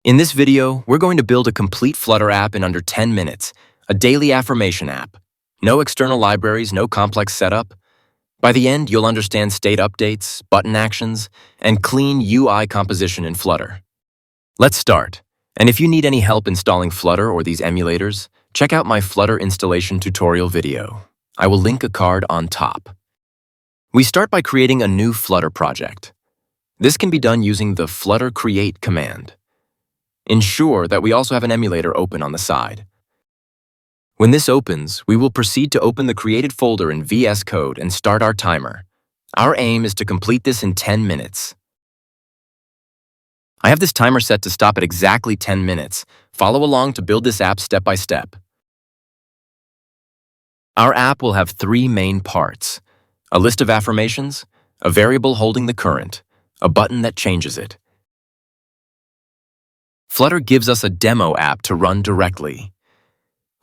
In this video, we're going to build a complete Flutter app in under 10 minutes, a daily affirmation app. No external libraries, no complex setup. By the end, you'll understand state updates, button actions, and clean UI composition in Flutter. Let's start. And if you need any help installing Flutter or these emulators, check out my Flutter installation tutorial video. I will link a card on top. We start by creating a new Flutter project. This can be done using the Flutter create command. Ensure that we also have an emulator open on the side. When this opens, we will proceed to open the created folder in VS Code and start our timer. Our aim is to complete this in 10 minutes. I have this timer set to stop at exactly 10 minutes. Follow along to build this app step by step. Our app will have three main parts: a list of affirmations, a variable holding the current, a button that changes it. Flutter gives us a demo app to run directly.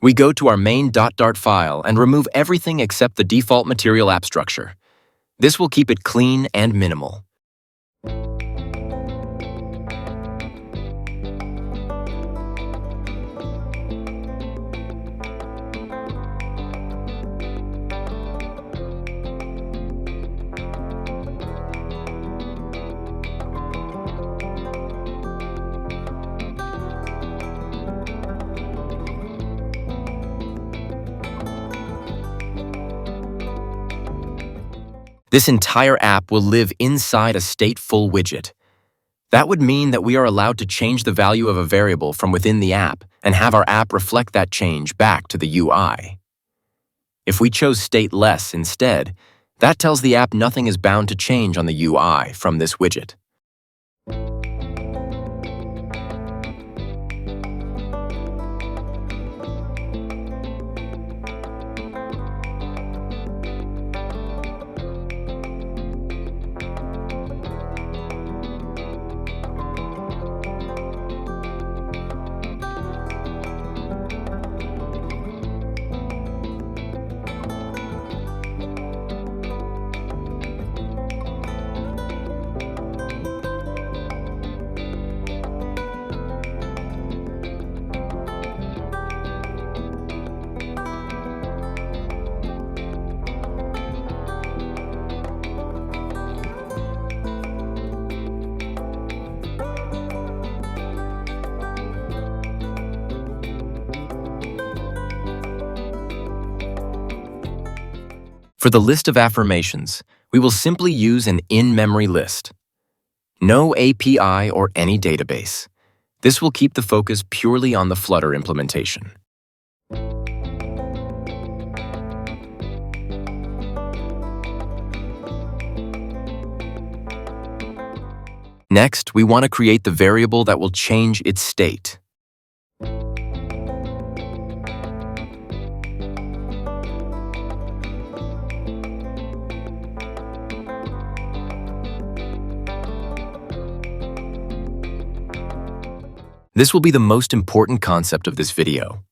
We go to our main .dart file and remove everything except the default material app structure. This will keep it clean and minimal. This entire app will live inside a stateful widget. That would mean that we are allowed to change the value of a variable from within the app and have our app reflect that change back to the UI. If we chose stateless instead, that tells the app nothing is bound to change on the UI from this widget. For the list of affirmations, we will simply use an in-memory list. No API or any database. This will keep the focus purely on the Flutter implementation. Next, we want to create the variable that will change its state. This will be the most important concept of this video.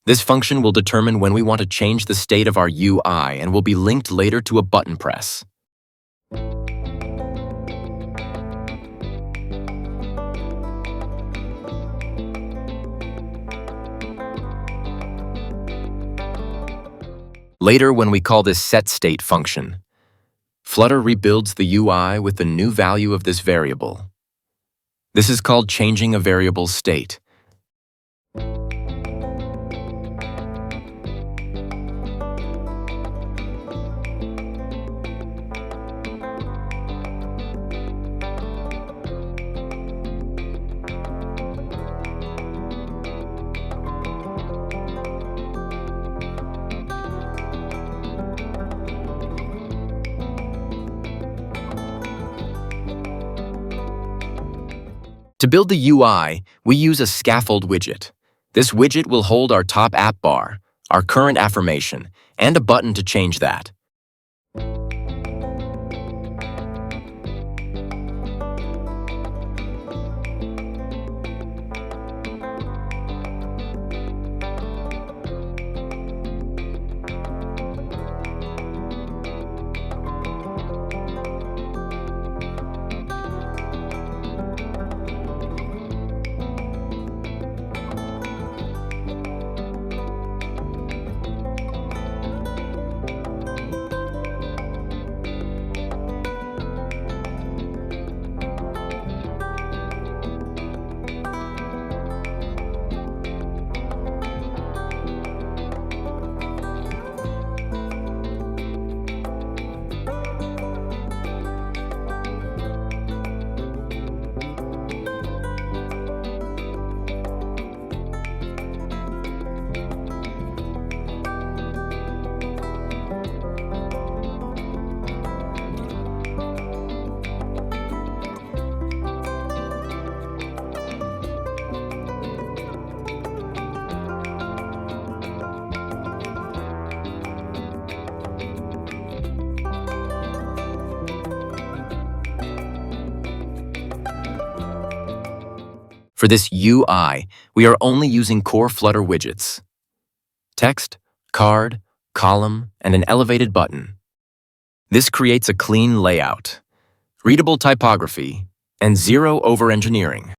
This function will determine when we want to change the state of our UI and will be linked later to a button press. Later, when we call this setState function, Flutter rebuilds the UI with the new value of this variable. This is called changing a variable's state. To build the UI, we use a scaffold widget. This widget will hold our top app bar, our current affirmation, and a button to change that. For this UI, we are only using core Flutter widgets: text, card, column, and an elevated button. This creates a clean layout, readable typography, and zero over-engineering.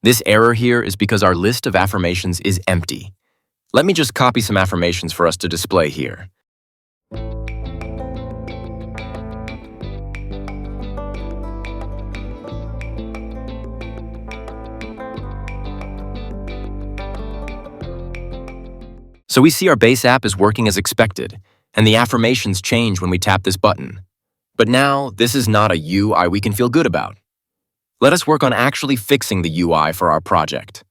This error here is because our list of affirmations is empty. Let me just copy some affirmations for us to display here. So we see our base app is working as expected, and the affirmations change when we tap this button. But now, this is not a UI we can feel good about. Let us work on actually fixing the UI for our project.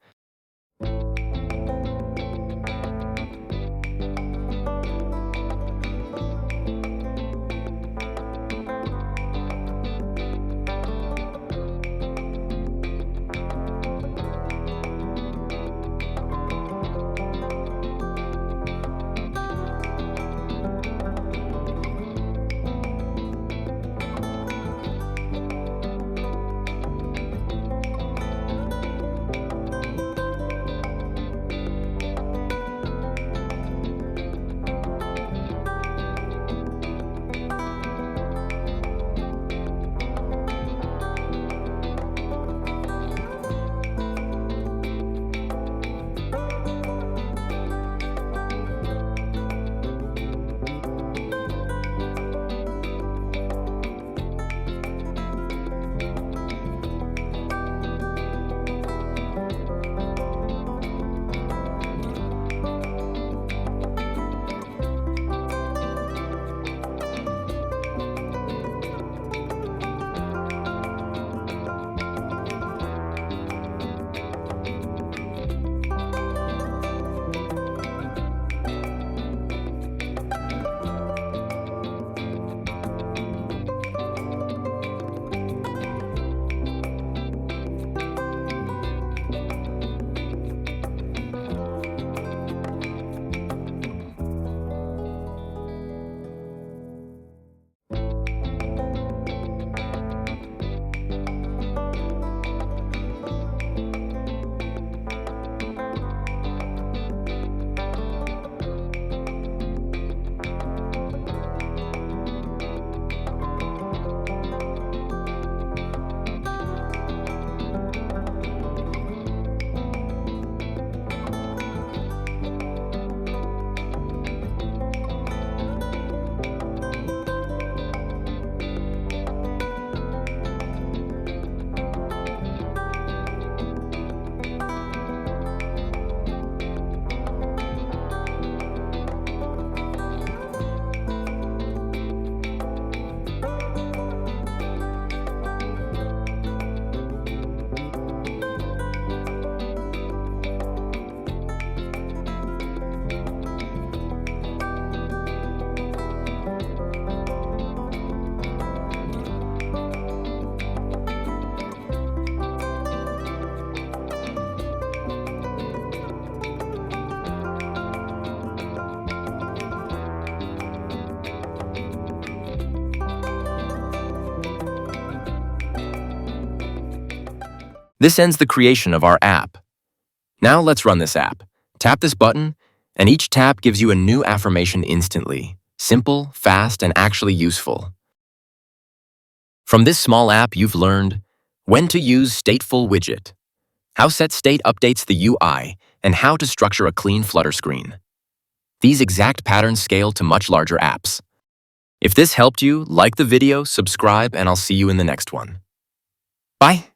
This ends the creation of our app. Now let's run this app. Tap this button, and each tap gives you a new affirmation instantly. Simple, fast, and actually useful. From this small app, you've learned when to use stateful widget, how set state updates the UI, and how to structure a clean Flutter screen. These exact patterns scale to much larger apps. If this helped you, like the video, subscribe, and I'll see you in the next one. Bye.